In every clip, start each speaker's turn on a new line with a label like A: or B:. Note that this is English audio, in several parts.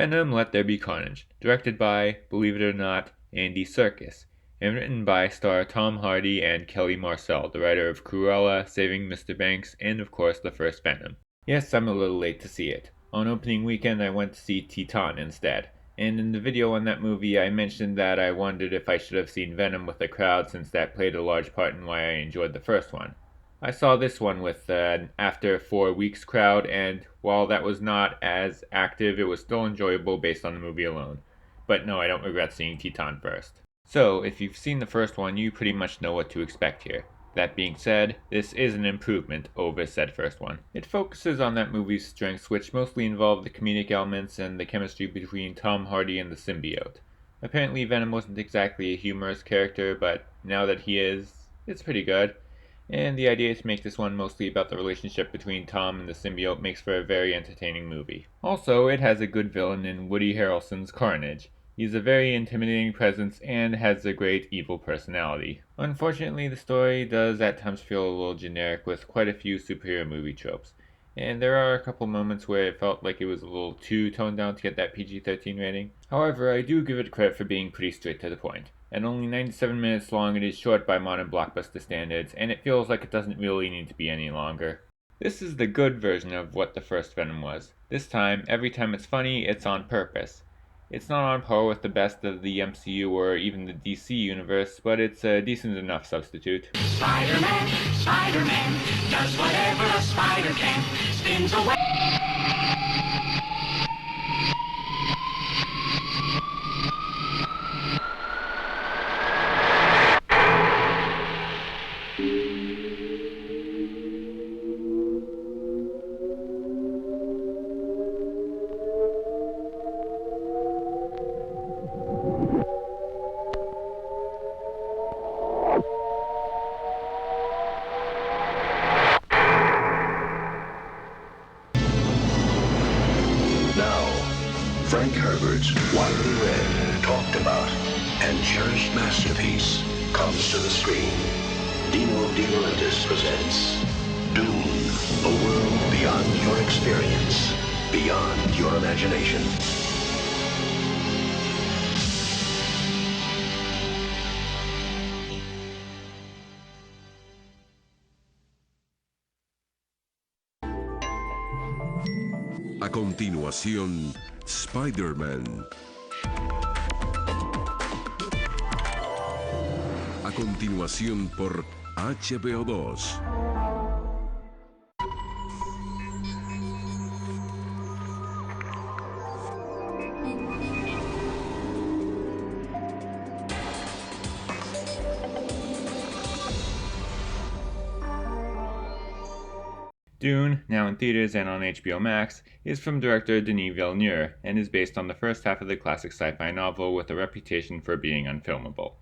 A: Venom, Let There Be Carnage, directed by, believe it or not, Andy Serkis, and written by star Tom Hardy and Kelly Marcel, the writer of Cruella, Saving Mr. Banks, and of course the first Venom. Yes, I'm a little late to see it. On opening weekend I went to see Titan instead, and in the video on that movie I mentioned that I wondered if I should have seen Venom with a crowd since that played a large part in why I enjoyed the first one. I saw this one with an after 4 weeks crowd, and while that was not as active, it was still enjoyable based on the movie alone. But no, I don't regret seeing Titan first. So, if you've seen the first one, you pretty much know what to expect here. That being said, this is an improvement over said first one. It focuses on that movie's strengths, which mostly involve the comedic elements and the chemistry between Tom Hardy and the symbiote. Apparently Venom wasn't exactly a humorous character, but now that he is, it's pretty good. And the idea to make this one mostly about the relationship between Tom and the symbiote makes for a very entertaining movie. Also, it has a good villain in Woody Harrelson's Carnage. He's a very intimidating presence and has a great evil personality. Unfortunately, the story does at times feel a little generic with quite a few superhero movie tropes. And there are a couple moments where it felt like it was a little too toned down to get that PG-13 rating. However, I do give it credit for being pretty straight to the point. At only 97 minutes long, it is short by modern blockbuster standards, and it feels like it doesn't really need to be any longer. This is the good version of what the first Venom was. This time, every time it's funny, it's on purpose. It's not on par with the best of the MCU or even the DC universe, but it's a decent enough substitute.
B: Spider-Man, Spider-Man, does whatever a spider can, spins away.
C: Frank Herbert's widely read, talked about, and cherished masterpiece comes to the screen. Dino De Laurentiis presents Dune, a world beyond your experience, beyond your imagination.
D: A continuación, Spider-Man. A continuación por HBO 2.
A: Dune, now in theaters and on HBO Max, is from director Denis Villeneuve and is based on the first half of the classic sci-fi novel with a reputation for being unfilmable.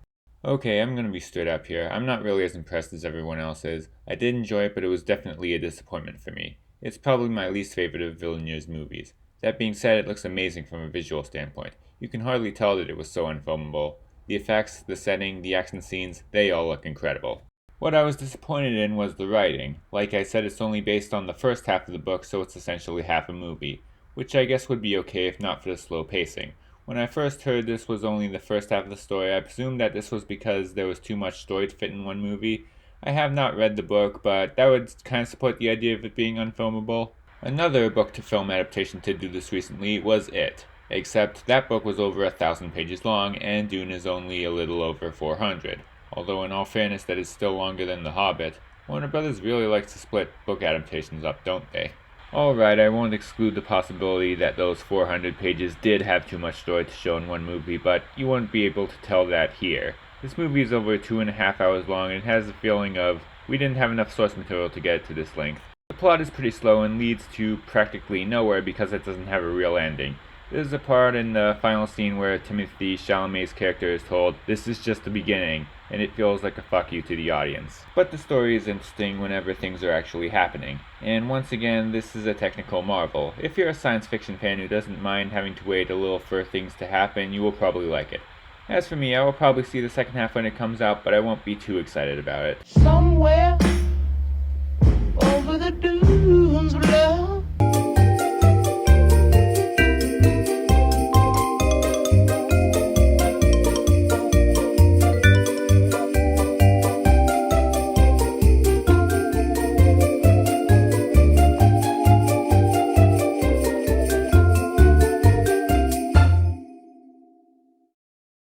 A: Okay, I'm gonna be straight up here. I'm not really as impressed as everyone else is. I did enjoy it, but it was definitely a disappointment for me. It's probably my least favorite of Villeneuve's movies. That being said, it looks amazing from a visual standpoint. You can hardly tell that it was so unfilmable. The effects, the setting, the action scenes, they all look incredible. What I was disappointed in was the writing. Like I said, it's only based on the first half of the book, so it's essentially half a movie, which I guess would be okay if not for the slow pacing. When I first heard this was only the first half of the story, I presumed that this was because there was too much story to fit in one movie. I have not read the book, but that would kind of support the idea of it being unfilmable. Another book-to-film adaptation to do this recently was It, except that book was over 1,000 pages long, and Dune is only a little over 400. Although in all fairness that is still longer than The Hobbit. Warner Brothers really likes to split book adaptations up, don't they? Alright, I won't exclude the possibility that those 400 pages did have too much story to show in one movie, but you won't be able to tell that here. This movie is over 2.5 hours long and it has a feeling of, we didn't have enough source material to get it to this length. The plot is pretty slow and leads to practically nowhere because it doesn't have a real ending. There's a part in the final scene where Timothée Chalamet's character is told, "This is just the beginning," and it feels like a fuck you to the audience. But the story is interesting whenever things are actually happening. And once again, this is a technical marvel. If you're a science fiction fan who doesn't mind having to wait a little for things to happen, you will probably like it. As for me, I will probably see the second half when it comes out, but I won't be too excited about it.
B: Somewhere